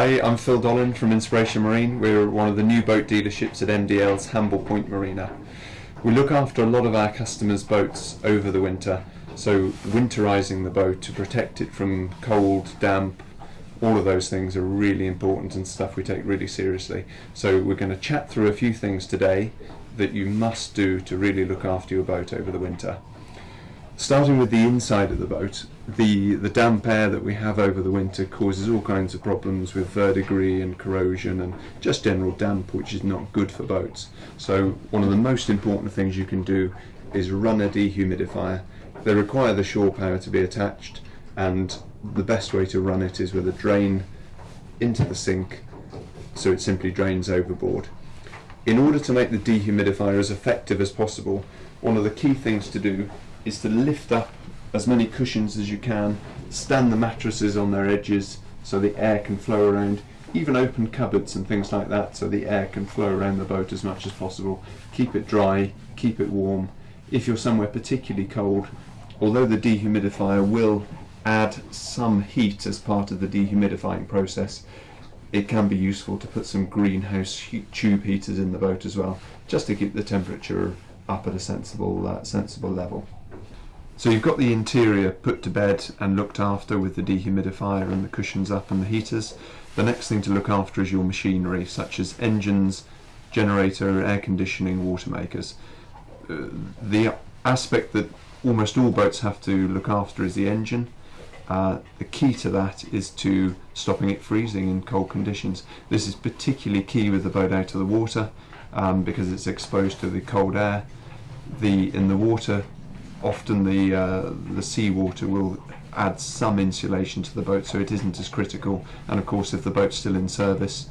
Hi, I'm Phil Dolan from Inspiration Marine. We're one of the new boat dealerships at MDL's Hamble Point Marina. We look after a lot of our customers' boats over the winter, so winterising the boat to protect it from cold, damp, all of those things are really important and stuff we take really seriously. So we're going to chat through a few things today that you must do to really look after your boat over the winter. Starting with the inside of the boat, the damp air that we have over the winter causes all kinds of problems with verdigris and corrosion and just general damp, which is not good for boats. So one of the most important things you can do is run a dehumidifier. They require the shore power to be attached, and the best way to run it is with a drain into the sink, so it simply drains overboard. In order to make the dehumidifier as effective as possible, one of the key things to do is to lift up as many cushions as you can, stand the mattresses on their edges so the air can flow around, even open cupboards and things like that so the air can flow around the boat as much as possible. Keep it dry, keep it warm. If you're somewhere particularly cold, although the dehumidifier will add some heat as part of the dehumidifying process, it can be useful to put some greenhouse tube heaters in the boat as well, just to keep the temperature up at a sensible level. So you've got the interior put to bed and looked after with the dehumidifier and the cushions up and the heaters. The next thing to look after is your machinery, such as engines, generator, air conditioning, water makers. The aspect that almost all boats have to look after is the engine. The key to that is to stopping it freezing in cold conditions. This is particularly key with the boat out of the water because it's exposed to the cold air. In the water, often the seawater will add some insulation to the boat, so it isn't as critical. And of course, if the boat's still in service,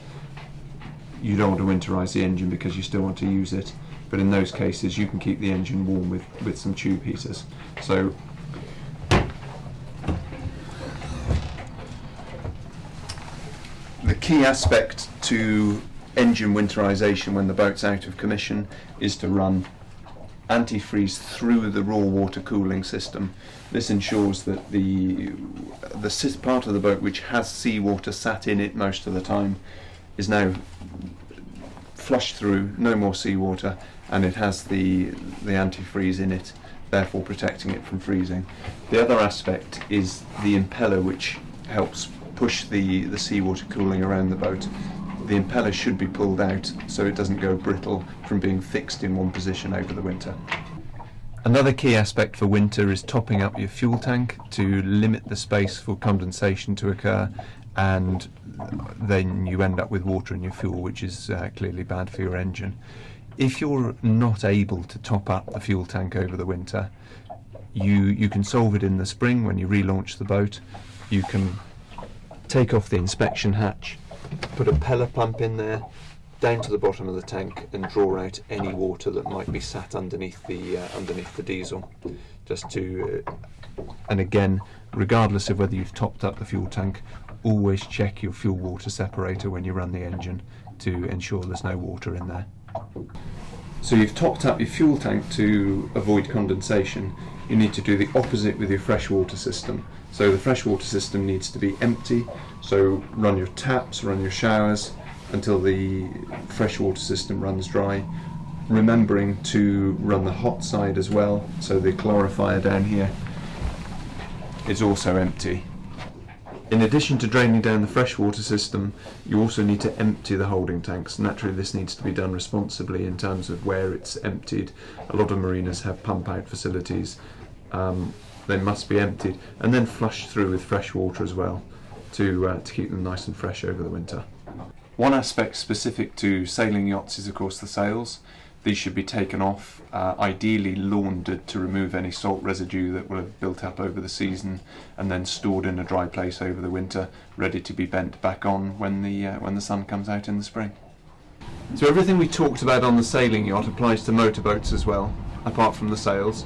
you don't want to winterise the engine because you still want to use it. But in those cases, you can keep the engine warm with some tube heaters. So the key aspect to engine winterisation when the boat's out of commission is to run antifreeze through the raw water cooling system. This ensures that the part of the boat which has seawater sat in it most of the time is now flushed through, no more seawater, and it has the antifreeze in it, therefore protecting it from freezing. The other aspect is the impeller, which helps push the seawater cooling around the boat. The impeller should be pulled out so it doesn't go brittle from being fixed in one position over the winter. Another key aspect for winter is topping up your fuel tank to limit the space for condensation to occur, and then you end up with water in your fuel, which is clearly bad for your engine. If you're not able to top up the fuel tank over the winter, you can solve it in the spring when you relaunch the boat. You can take off the inspection hatch, put a pellet pump in there, down to the bottom of the tank, and draw out any water that might be sat underneath the diesel. And again, regardless of whether you've topped up the fuel tank, always check your fuel water separator when you run the engine to ensure there's no water in there. So you've topped up your fuel tank to avoid condensation. You need to do the opposite with your freshwater system. So the freshwater system needs to be empty, so run your taps, run your showers until the freshwater system runs dry, remembering to run the hot side as well, so the calorifier down here is also empty. In addition to draining down the freshwater system, you also need to empty the holding tanks. Naturally, this needs to be done responsibly in terms of where it's emptied. A lot of marinas have pump out facilities. They must be emptied and then flushed through with fresh water as well to keep them nice and fresh over the winter. One aspect specific to sailing yachts is of course the sails. These should be taken off, ideally laundered to remove any salt residue that will have built up over the season, and then stored in a dry place over the winter, ready to be bent back on when the sun comes out in the spring. So everything we talked about on the sailing yacht applies to motorboats as well, apart from the sails.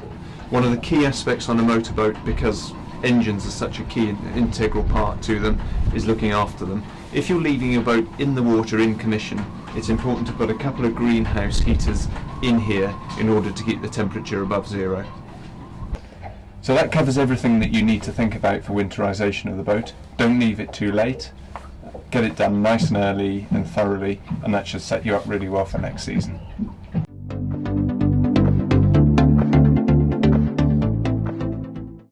One of the key aspects on a motorboat, because engines are such a key and integral part to them, is looking after them. If you're leaving your boat in the water in commission, it's important to put a couple of greenhouse heaters in here in order to keep the temperature above zero. So that covers everything that you need to think about for winterisation of the boat. Don't leave it too late. get it done nice and early and thoroughly, and that should set you up really well for next season.